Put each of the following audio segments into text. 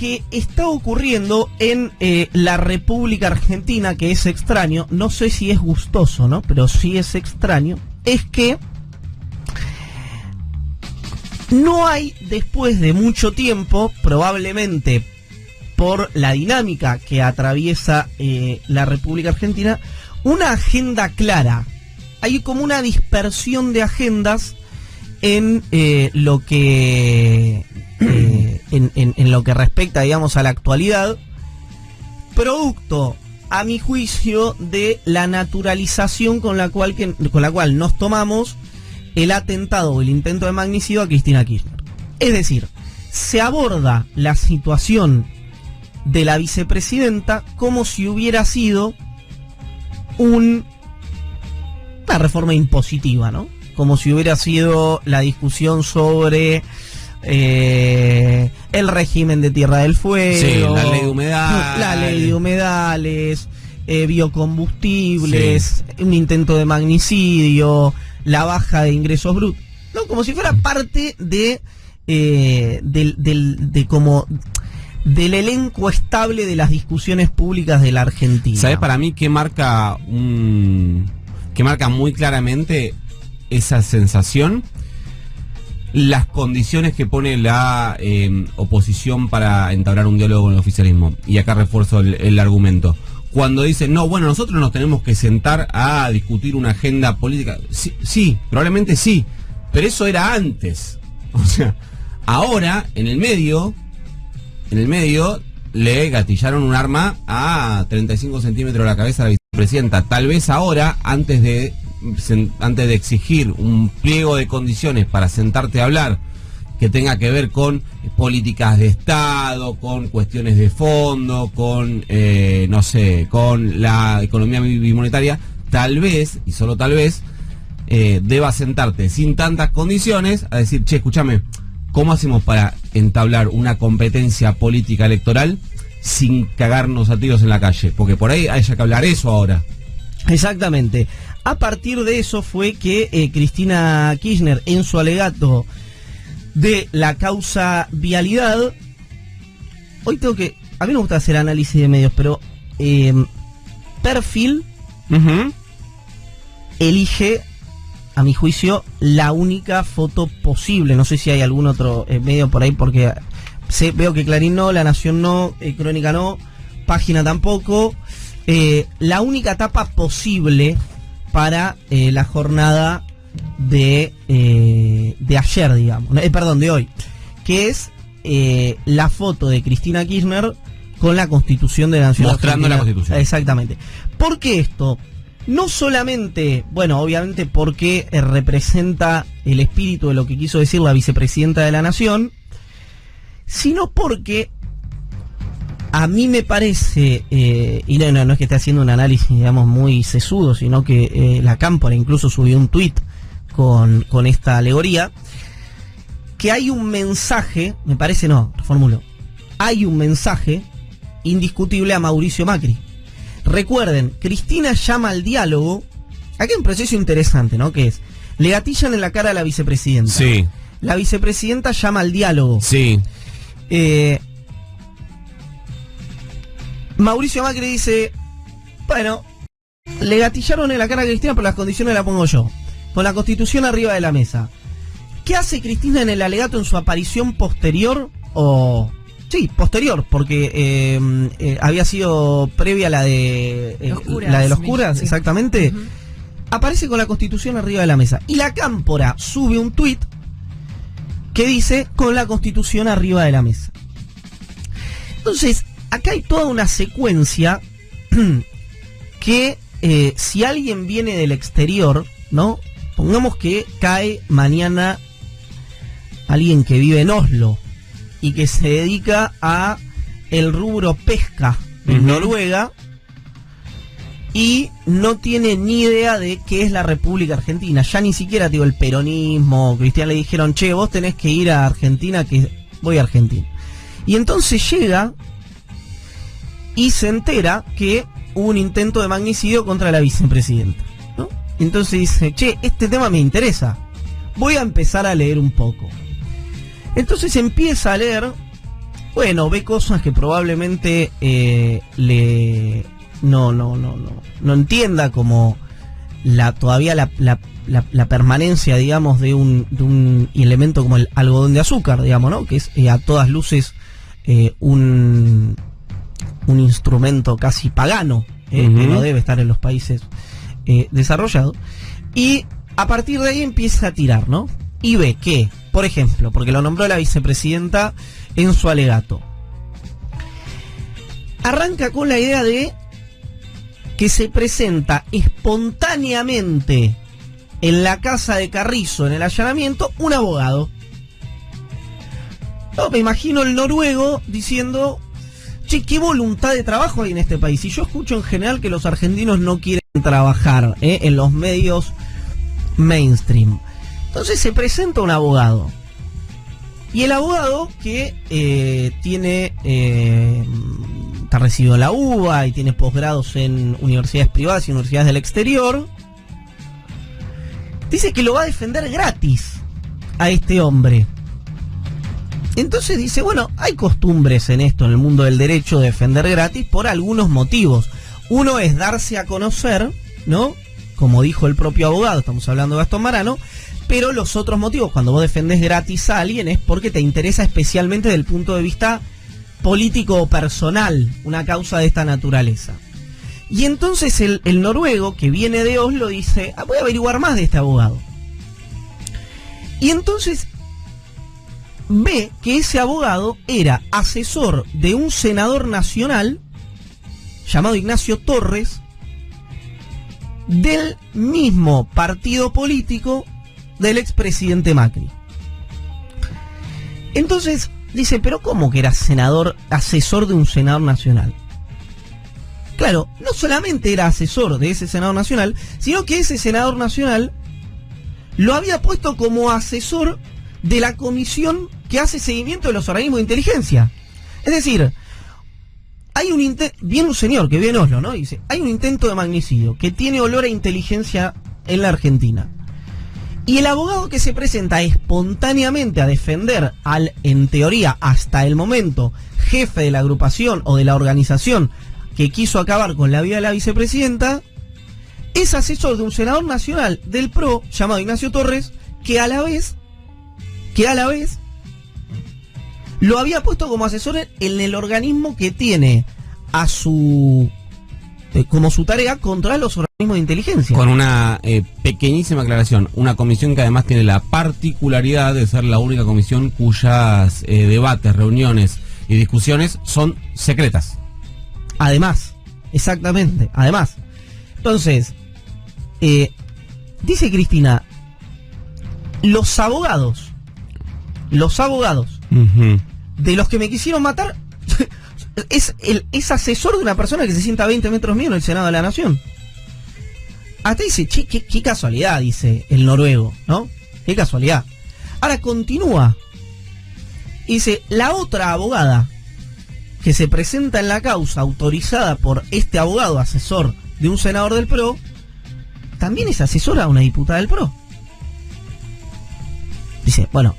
que está ocurriendo en la República Argentina, que es extraño, no sé si es gustoso, ¿no? Pero sí es extraño, es que no hay, después de mucho tiempo, probablemente por la dinámica que atraviesa la República Argentina, una agenda clara. Hay como una dispersión de agendas en lo que en lo que respecta, digamos, a la actualidad, producto, a mi juicio, de la naturalización con la cual nos tomamos el atentado o el intento de magnicidio a Cristina Kirchner. Es decir, se aborda la situación de la vicepresidenta como si hubiera sido una reforma impositiva, ¿no? Como si hubiera sido la discusión sobre el régimen de Tierra del Fuego, sí, la ley de humedales, biocombustibles, sí, un intento de magnicidio, la baja de ingresos brutos, ¿no? Como si fuera parte como del elenco estable de las discusiones públicas de la Argentina. ¿Sabes para mí qué marca muy claramente esa sensación? Las condiciones que pone la oposición para entablar un diálogo con el oficialismo. Y acá refuerzo el argumento. Cuando dicen, no, bueno, nosotros nos tenemos que sentar a discutir una agenda política. Sí, probablemente sí, pero eso era antes. O sea, ahora, en el medio le gatillaron un arma a 35 centímetros de la cabeza a la vicepresidenta. Tal vez ahora, antes de exigir un pliego de condiciones para sentarte a hablar que tenga que ver con políticas de Estado, con cuestiones de fondo, con, con la economía bimonetaria, tal vez, y solo tal vez, deba sentarte sin tantas condiciones a decir, che, escúchame, ¿cómo hacemos para entablar una competencia política electoral sin cagarnos a tiros en la calle? Porque por ahí haya que hablar eso ahora. Exactamente. A partir de eso fue que Cristina Kirchner, en su alegato de la causa vialidad, hoy a mí me gusta hacer análisis de medios, pero Perfil elige, a mi juicio, la única foto posible. No sé si hay algún otro medio por ahí, porque veo que Clarín no, La Nación no, Crónica no, Página tampoco. La única tapa posible para la jornada de ayer, digamos, de hoy, que es la foto de Cristina Kirchner con la Constitución de la Nación mostrando Argentina. La Constitución. Exactamente. ¿Por qué esto? No solamente, bueno, obviamente porque representa el espíritu de lo que quiso decir la vicepresidenta de la Nación, sino porque a mí me parece, y no es que esté haciendo un análisis, digamos, muy sesudo, sino que la Cámpora incluso subió un tuit con esta alegoría, que hay un mensaje, me parece, reformulo, hay un mensaje indiscutible a Mauricio Macri. Recuerden, Cristina llama al diálogo. Aquí hay un proceso interesante, ¿no? Que es, le gatillan en la cara a la vicepresidenta. Sí. La vicepresidenta llama al diálogo. Sí. Mauricio Macri dice, bueno, le gatillaron en la cara a Cristina, pero las condiciones las pongo yo, con la Constitución arriba de la mesa. ¿Qué hace Cristina en el alegato en su aparición posterior? Sí, posterior, porque había sido previa a la de los curas, sí, exactamente. Aparece con la Constitución arriba de la mesa. Y la Cámpora sube un tuit que dice, con la Constitución arriba de la mesa. Entonces, acá hay toda una secuencia que si alguien viene del exterior, ¿no? Pongamos que cae mañana alguien que vive en Oslo y que se dedica a el rubro pesca en Noruega y no tiene ni idea de qué es la República Argentina. Ya ni siquiera, digo, el peronismo, Cristian le dijeron, che, vos tenés que ir a Argentina, que voy a Argentina. Y entonces llega y se entera que hubo un intento de magnicidio contra la vicepresidenta, ¿no? Entonces dice, che, este tema me interesa, voy a empezar a leer un poco. Entonces empieza a leer bueno, ve cosas que probablemente no entienda, como todavía la permanencia, digamos, de un elemento como el algodón de azúcar, digamos, ¿no? Que es a todas luces un instrumento casi pagano, que no debe estar en los países desarrollados. Y a partir de ahí empieza a tirar, ¿no? Y ve que, por ejemplo, porque lo nombró la vicepresidenta en su alegato, arranca con la idea de que se presenta espontáneamente en la casa de Carrizo, en el allanamiento, un abogado. No, me imagino el noruego diciendo: che, qué voluntad de trabajo hay en este país. Y yo escucho en general que los argentinos no quieren trabajar en los medios mainstream. Entonces se presenta un abogado. Y el abogado, que está recibido en la UBA y tiene posgrados en universidades privadas y universidades del exterior, dice que lo va a defender gratis a este hombre. Entonces dice, bueno, hay costumbres en esto, en el mundo del derecho, de defender gratis por algunos motivos. Uno es darse a conocer, ¿no? Como dijo el propio abogado, estamos hablando de Gastón Marano. Pero los otros motivos, cuando vos defendés gratis a alguien, es porque te interesa especialmente desde el punto de vista político o personal una causa de esta naturaleza. Y entonces el noruego, que viene de Oslo, dice: voy a averiguar más de este abogado. Y entonces ve que ese abogado era asesor de un senador nacional llamado Ignacio Torres, del mismo partido político del expresidente Macri. Entonces dice: pero ¿cómo que era asesor de un senador nacional? Claro, no solamente era asesor de ese senador nacional, sino que ese senador nacional lo había puesto como asesor de la comisión que hace seguimiento de los organismos de inteligencia. Es decir, hay viene un señor que viene en Oslo, ¿no? Dice: hay un intento de magnicidio que tiene olor a inteligencia en la Argentina. Y el abogado que se presenta espontáneamente a defender al, en teoría, hasta el momento, jefe de la agrupación o de la organización que quiso acabar con la vida de la vicepresidenta, es asesor de un senador nacional del PRO llamado Ignacio Torres, que a la vez lo había puesto como asesor en el organismo que tiene a como su tarea controlar los organismos de inteligencia. Con una pequeñísima aclaración: una comisión que además tiene la particularidad de ser la única comisión cuyas debates, reuniones y discusiones son secretas. Además, exactamente, además. Entonces, dice Cristina, los abogados de los que me quisieron matar es asesor de una persona que se sienta a 20 metros mío en el Senado de la Nación. Hasta dice: che, qué casualidad, dice el noruego, ¿no? Qué casualidad. Ahora continúa. Dice: la otra abogada que se presenta en la causa, autorizada por este abogado, asesor de un senador del PRO, también es asesora de una diputada del PRO. Dice: bueno,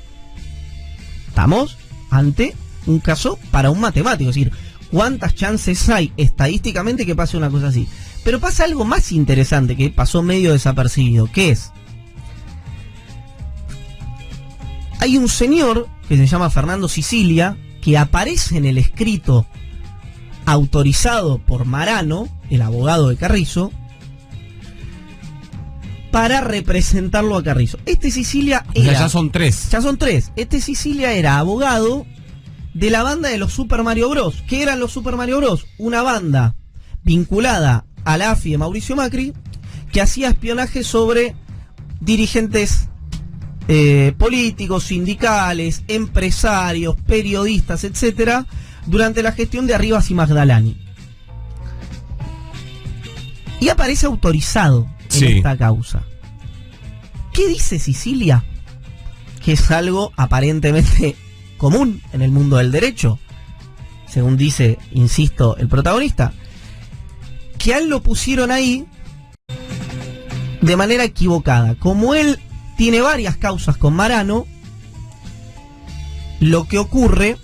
estamos ante un caso para un matemático. Es decir, ¿cuántas chances hay estadísticamente que pase una cosa así? Pero pasa algo más interesante que pasó medio desapercibido, que es: hay un señor que se llama Fernando Sicilia, que aparece en el escrito autorizado por Marano, el abogado de Carrizo, para representarlo a Carrizo. Este Sicilia era... O sea, ya son tres. Ya son tres. Este Sicilia era abogado de la banda de los Super Mario Bros. ¿Qué eran los Super Mario Bros? Una banda vinculada a la AFI de Mauricio Macri, que hacía espionaje sobre dirigentes políticos, sindicales, empresarios, periodistas, etcétera, durante la gestión de Arribas y Magdalani. Y aparece autorizado en esta causa. ¿Qué dice Sicilia? Que es algo aparentemente común en el mundo del derecho, según dice, insisto, el protagonista, que a él lo pusieron ahí de manera equivocada. Como él tiene varias causas con Marano, lo que ocurre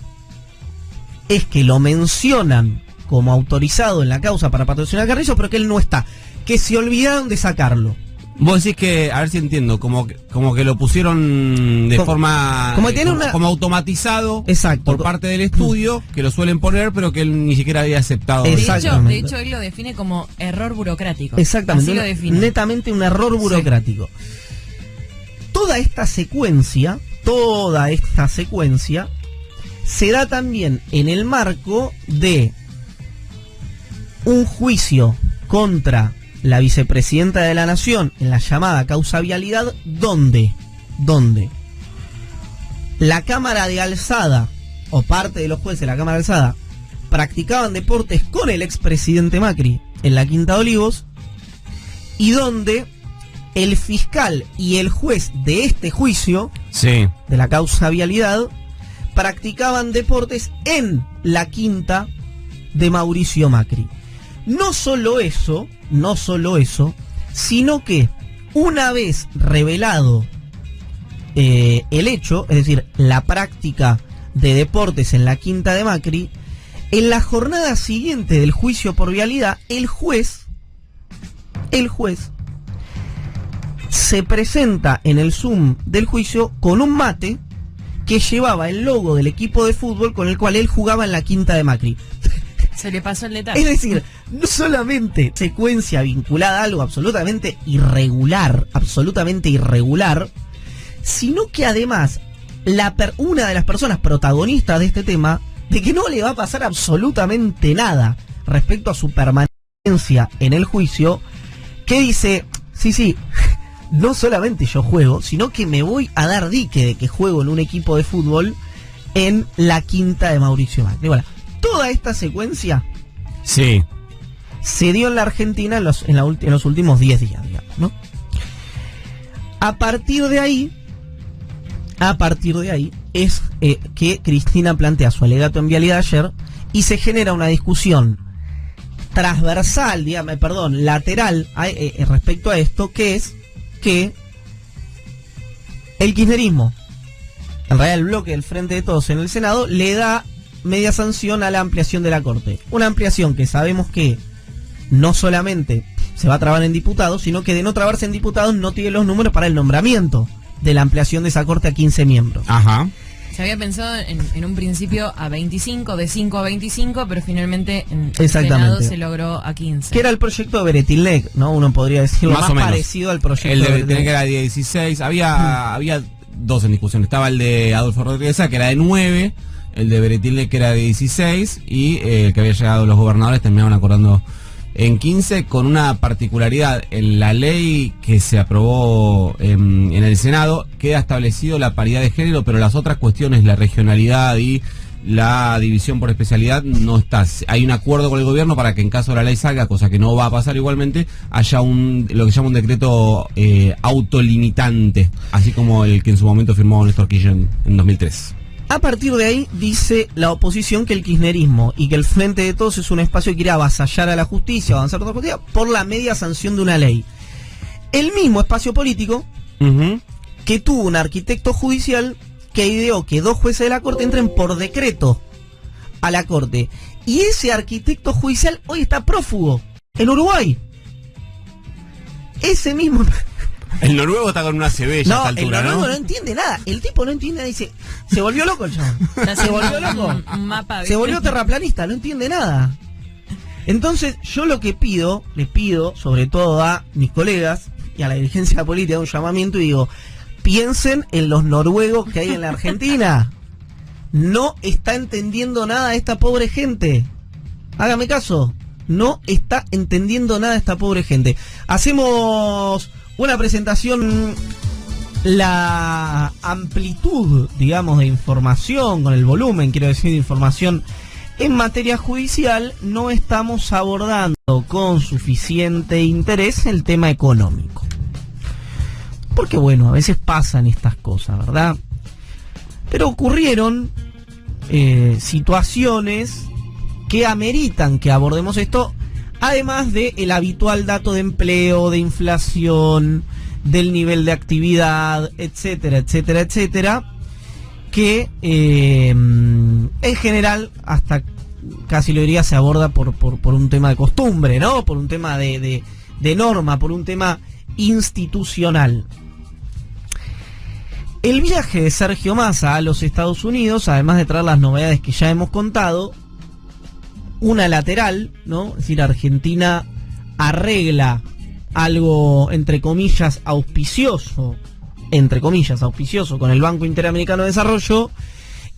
es que lo mencionan como autorizado en la causa para patrocinar a Carrizo, pero que él no está, que se olvidaron de sacarlo. Vos decís que, a ver si entiendo, como que lo pusieron de forma como tiene una, como automatizado. Exacto, por parte del estudio, que lo suelen poner, pero que él ni siquiera había aceptado. De hecho, él lo define como error burocrático. Exactamente, así lo define. Netamente un error burocrático. Sí. Toda esta secuencia se da también en el marco de un juicio contra la vicepresidenta de la Nación en la llamada causa vialidad, donde la Cámara de Alzada, o parte de los jueces de la Cámara de Alzada, practicaban deportes con el expresidente Macri en la Quinta de Olivos, y donde el fiscal y el juez de este juicio, sí, de la causa vialidad, practicaban deportes en la Quinta de Mauricio Macri. No solo eso, sino que una vez revelado el hecho, es decir, la práctica de deportes en la Quinta de Macri, en la jornada siguiente del juicio por vialidad, el juez se presenta en el Zoom del juicio con un mate que llevaba el logo del equipo de fútbol con el cual él jugaba en la Quinta de Macri. Se le pasó el detalle. Es decir, no solamente secuencia vinculada a algo absolutamente irregular, sino que además una de las personas protagonistas de este tema, de que no le va a pasar absolutamente nada respecto a su permanencia en el juicio, que dice, sí, no solamente yo juego, sino que me voy a dar dique de que juego en un equipo de fútbol en la Quinta de Mauricio Macri. Bueno, toda esta secuencia sí se dio en la Argentina en los últimos 10 días, digamos, ¿no? A partir de ahí es que Cristina plantea su alegato en vialidad ayer y se genera una discusión transversal, lateral respecto a esto, que es que el kirchnerismo, en realidad el bloque del Frente de Todos en el Senado, le da media sanción a la ampliación de la Corte. Una ampliación que sabemos que no solamente se va a trabar en diputados, sino que de no trabarse en diputados no tiene los números para el nombramiento de la ampliación de esa Corte a 15 miembros. Ajá. Se había pensado en un principio a 25, de 5 a 25, pero finalmente en el Senado se logró a 15. Que era el proyecto de Beretilnec, ¿no? Uno podría decirlo más parecido al proyecto de Beretilnec, que era 16. Había dos en discusión. Estaba el de Adolfo Rodríguez, que era de 9, el de Beretilnec, que era de 16, y el que había llegado los gobernadores terminaron acordando en 15, con una particularidad. En la ley que se aprobó en el Senado queda establecido la paridad de género, pero las otras cuestiones, la regionalidad y la división por especialidad, no está. Hay un acuerdo con el gobierno para que en caso de la ley salga, cosa que no va a pasar igualmente, haya lo que se llama un decreto autolimitante, así como el que en su momento firmó Néstor Kirchner en 2003. A partir de ahí dice la oposición que el kirchnerismo y que el Frente de Todos es un espacio que quiere avasallar a la justicia, avanzar contra la justicia, por la media sanción de una ley. El mismo espacio político que tuvo un arquitecto judicial que ideó que 2 jueces de la Corte entren por decreto a la Corte. Y ese arquitecto judicial hoy está prófugo en Uruguay. Ese mismo... El noruego está con una CB ya a esta altura, el noruego no entiende nada. El tipo no entiende nada. Dice, se volvió loco el chabón. Se volvió loco. Se volvió terraplanista, no entiende nada. Entonces, yo lo que les pido, sobre todo a mis colegas y a la dirigencia política, un llamamiento y digo, piensen en los noruegos que hay en la Argentina. No está entendiendo nada esta pobre gente. Hágame caso. No está entendiendo nada esta pobre gente. Hacemos una presentación, la amplitud, digamos, de información, con el volumen, quiero decir, de información en materia judicial, no estamos abordando con suficiente interés el tema económico. Porque bueno, a veces pasan estas cosas, ¿verdad? Pero ocurrieron situaciones que ameritan que abordemos esto, además de el habitual dato de empleo, de inflación, del nivel de actividad, etcétera, etcétera, etcétera, que en general, hasta casi lo diría, se aborda por un tema de costumbre, ¿no? Por un tema de norma, por un tema institucional. El viaje de Sergio Massa a los Estados Unidos, además de traer las novedades que ya hemos contado, una lateral, ¿no? Es decir, Argentina arregla algo, entre comillas, auspicioso con el Banco Interamericano de Desarrollo,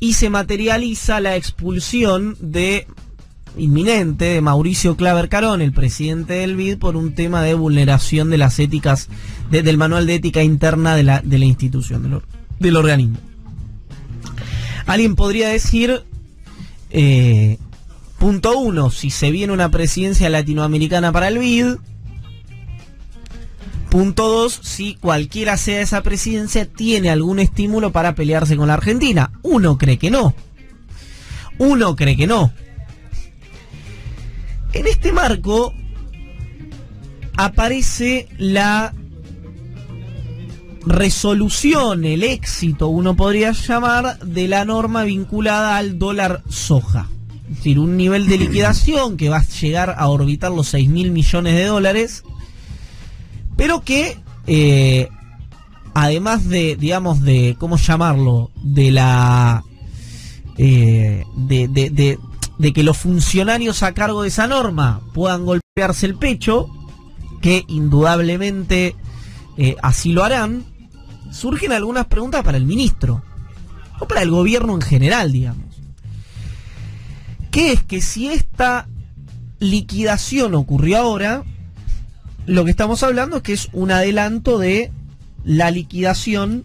y se materializa la expulsión inminente de Mauricio Claver Carón, el presidente del BID, por un tema de vulneración de las éticas, del manual de ética interna de la institución, del organismo. Alguien podría decir, punto 1, si se viene una presidencia latinoamericana para el BID. Punto 2, si cualquiera sea esa presidencia, tiene algún estímulo para pelearse con la Argentina. Uno cree que no. En este marco aparece la resolución, el éxito, uno podría llamar, de la norma vinculada al dólar soja. Es decir, un nivel de liquidación que va a llegar a orbitar los 6.000 millones de dólares, pero que, además de, digamos, de, ¿cómo llamarlo?, de la... de que los funcionarios a cargo de esa norma puedan golpearse el pecho, que indudablemente así lo harán, surgen algunas preguntas para el ministro, o para el gobierno en general, digamos. Que es que si esta liquidación ocurrió ahora, lo que estamos hablando es que es un adelanto de la liquidación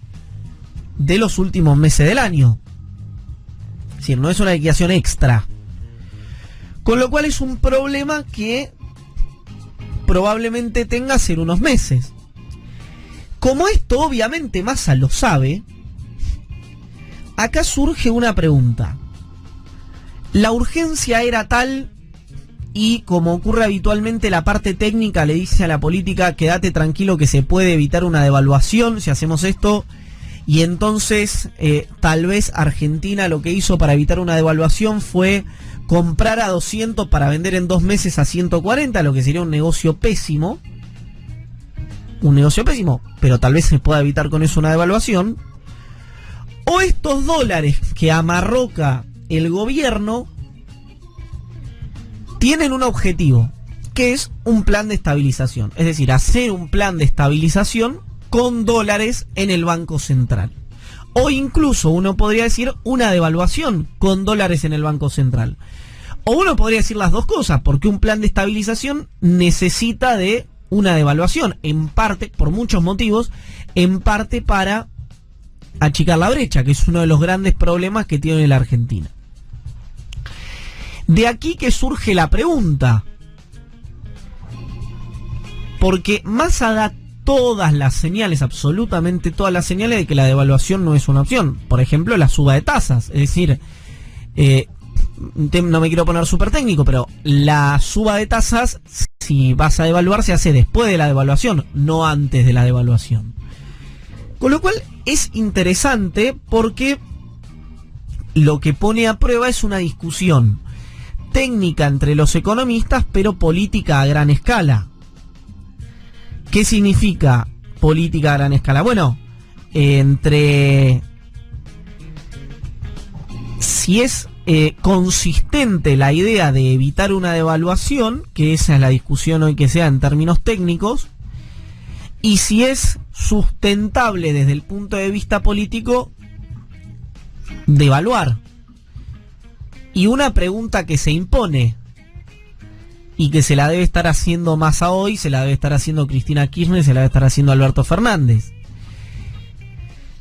de los últimos meses del año. Es decir, no es una liquidación extra. Con lo cual es un problema que probablemente tenga que ser unos meses. Como esto obviamente Massa lo sabe, acá surge una pregunta. La urgencia era tal, y como ocurre habitualmente, la parte técnica le dice a la política: quédate tranquilo que se puede evitar una devaluación si hacemos esto, y entonces tal vez Argentina lo que hizo para evitar una devaluación fue comprar a 200 para vender en 2 meses a 140, lo que sería un negocio pésimo, pero tal vez se pueda evitar con eso una devaluación. O estos dólares que amarroca el gobierno tienen un objetivo, que es un plan de estabilización, es decir, hacer un plan de estabilización con dólares en el Banco Central. O incluso uno podría decir una devaluación con dólares en el Banco Central. O uno podría decir las dos cosas, porque un plan de estabilización necesita de una devaluación, en parte, por muchos motivos, en parte para achicar la brecha, que es uno de los grandes problemas que tiene la Argentina. De aquí que surge la pregunta, porque Massa da todas las señales, absolutamente todas las señales, de que la devaluación no es una opción. Por ejemplo, la suba de tasas, es decir, no me quiero poner súper técnico, pero la suba de tasas, si vas a devaluar, se hace después de la devaluación, no antes de la devaluación. Con lo cual es interesante, porque lo que pone a prueba es una discusión técnica entre los economistas, pero política a gran escala. ¿Qué significa política a gran escala? Bueno, entre si es consistente la idea de evitar una devaluación, que esa es la discusión hoy que sea en términos técnicos, y si es sustentable desde el punto de vista político devaluar. Y una pregunta que se impone, y que se la debe estar haciendo Massa hoy, se la debe estar haciendo Cristina Kirchner, se la debe estar haciendo Alberto Fernández.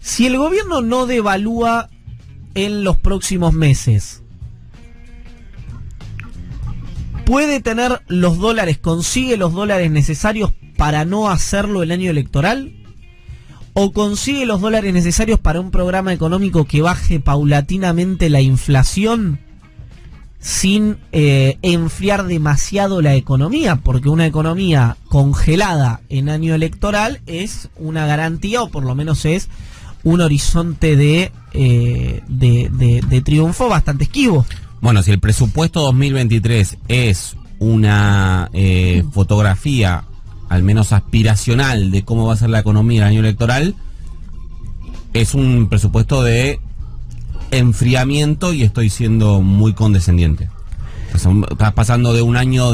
Si el gobierno no devalúa en los próximos meses, ¿puede tener los dólares, consigue los dólares necesarios para no hacerlo el año electoral? ¿O consigue los dólares necesarios para un programa económico que baje paulatinamente la inflación sin enfriar demasiado la economía? Porque una economía congelada en año electoral es una garantía, o por lo menos es un horizonte de triunfo bastante esquivo. Bueno, si el presupuesto 2023 es una fotografía, al menos aspiracional, de cómo va a ser la economía el año electoral, es un presupuesto de enfriamiento, y estoy siendo muy condescendiente. Estás pasando de un año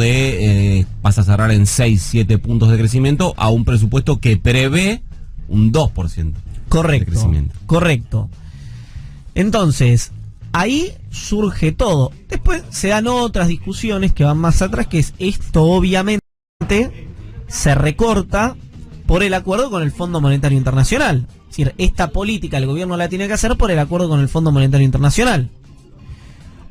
vas a cerrar en 6, 7 puntos de crecimiento, a un presupuesto que prevé un 2%. Correcto, de crecimiento. Correcto. Entonces, ahí surge todo. Después se dan otras discusiones que van más atrás, que es esto obviamente se recorta por el acuerdo con el Fondo Monetario Internacional. Es decir, esta política el gobierno la tiene que hacer por el acuerdo con el Fondo Monetario Internacional.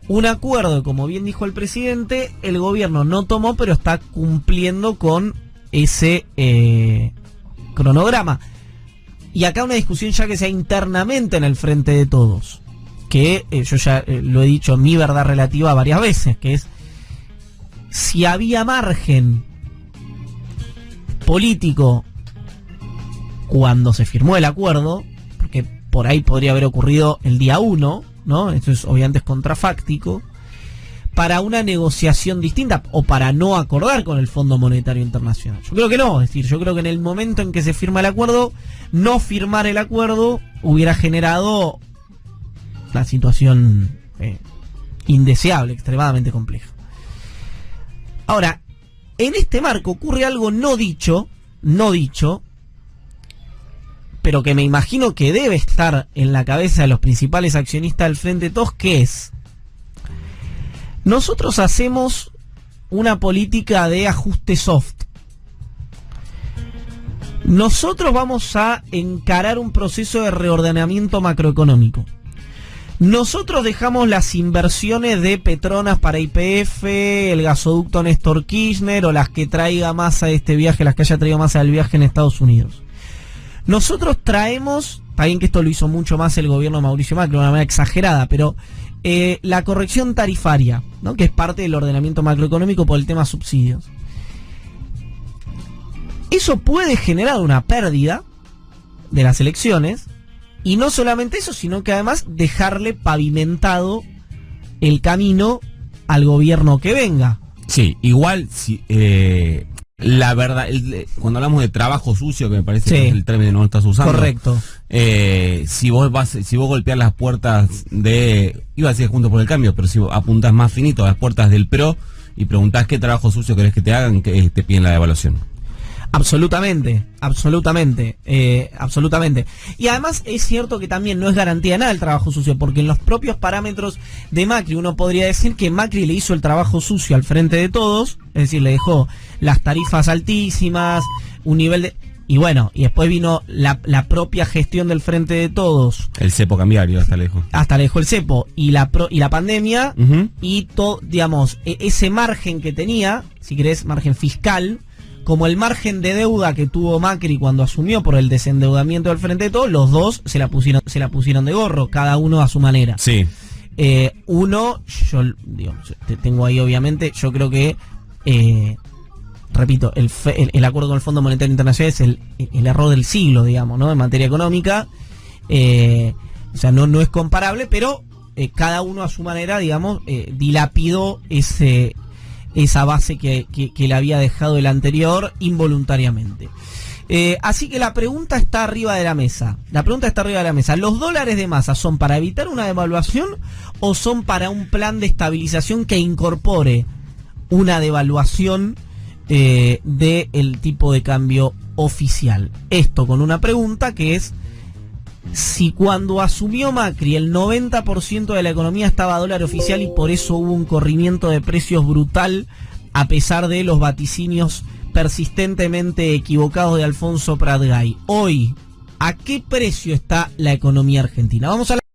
Un acuerdo, como bien dijo el presidente, el gobierno no tomó, pero está cumpliendo con ese cronograma. Y acá una discusión ya que sea internamente en el Frente de Todos, que yo ya lo he dicho, mi verdad relativa varias veces, que es si había margen político cuando se firmó el acuerdo, porque por ahí podría haber ocurrido el día 1, ¿no? Esto es obviamente es contrafáctico, para una negociación distinta o para no acordar con el Fondo Monetario Internacional. Yo creo que no, es decir, yo creo que en el momento en que se firma el acuerdo, no firmar el acuerdo hubiera generado una situación indeseable, extremadamente compleja. Ahora, en este marco ocurre algo no dicho, pero que me imagino que debe estar en la cabeza de los principales accionistas del Frente de Todos, que es: nosotros hacemos una política de ajuste soft. Nosotros vamos a encarar un proceso de reordenamiento macroeconómico. Nosotros dejamos las inversiones de Petronas para YPF, el gasoducto Néstor Kirchner, o las que traiga Massa de este viaje, las que haya traído Massa del viaje en Estados Unidos. Nosotros traemos, está bien que esto lo hizo mucho más el gobierno de Mauricio Macri de una manera exagerada, pero la corrección tarifaria, ¿no? Que es parte del ordenamiento macroeconómico por el tema subsidios. Eso puede generar una pérdida de las elecciones, y no solamente eso, sino que además dejarle pavimentado el camino al gobierno que venga. Sí, igual si, la verdad, cuando hablamos de trabajo sucio, que me parece que es el término que no estás usando. Correcto. Si vos golpeás las puertas iba a decir Juntos por el Cambio, pero si apuntás más finito a las puertas del PRO y preguntás qué trabajo sucio querés que te hagan, que te piden la devaluación. Absolutamente. Y además es cierto que también no es garantía de nada el trabajo sucio, porque en los propios parámetros de Macri uno podría decir que Macri le hizo el trabajo sucio al Frente de Todos, es decir, le dejó las tarifas altísimas, un nivel de... Y bueno, y después vino la propia gestión del Frente de Todos. El cepo cambiario hasta lejos. Hasta lejos el cepo y la pandemia, y todo, digamos, ese margen que tenía, si querés, margen fiscal, como el margen de deuda que tuvo Macri cuando asumió por el desendeudamiento del Frente de Todos, los dos se la pusieron de gorro, cada uno a su manera. Sí. Uno, yo tengo ahí obviamente, yo creo que, repito, el acuerdo con el Fondo Monetario Internacional es el error del siglo, digamos, ¿no? En materia económica, o sea, no es comparable, pero cada uno a su manera, digamos, dilapidó esa base que le había dejado el anterior involuntariamente. Así que la pregunta está arriba de la mesa. ¿Los dólares de Massa son para evitar una devaluación o son para un plan de estabilización que incorpore una devaluación del tipo de cambio oficial? Esto con una pregunta que es: si cuando asumió Macri el 90% de la economía estaba a dólar oficial y por eso hubo un corrimiento de precios brutal a pesar de los vaticinios persistentemente equivocados de Alfonso Prat Gay, hoy, ¿a qué precio está la economía argentina? Vamos a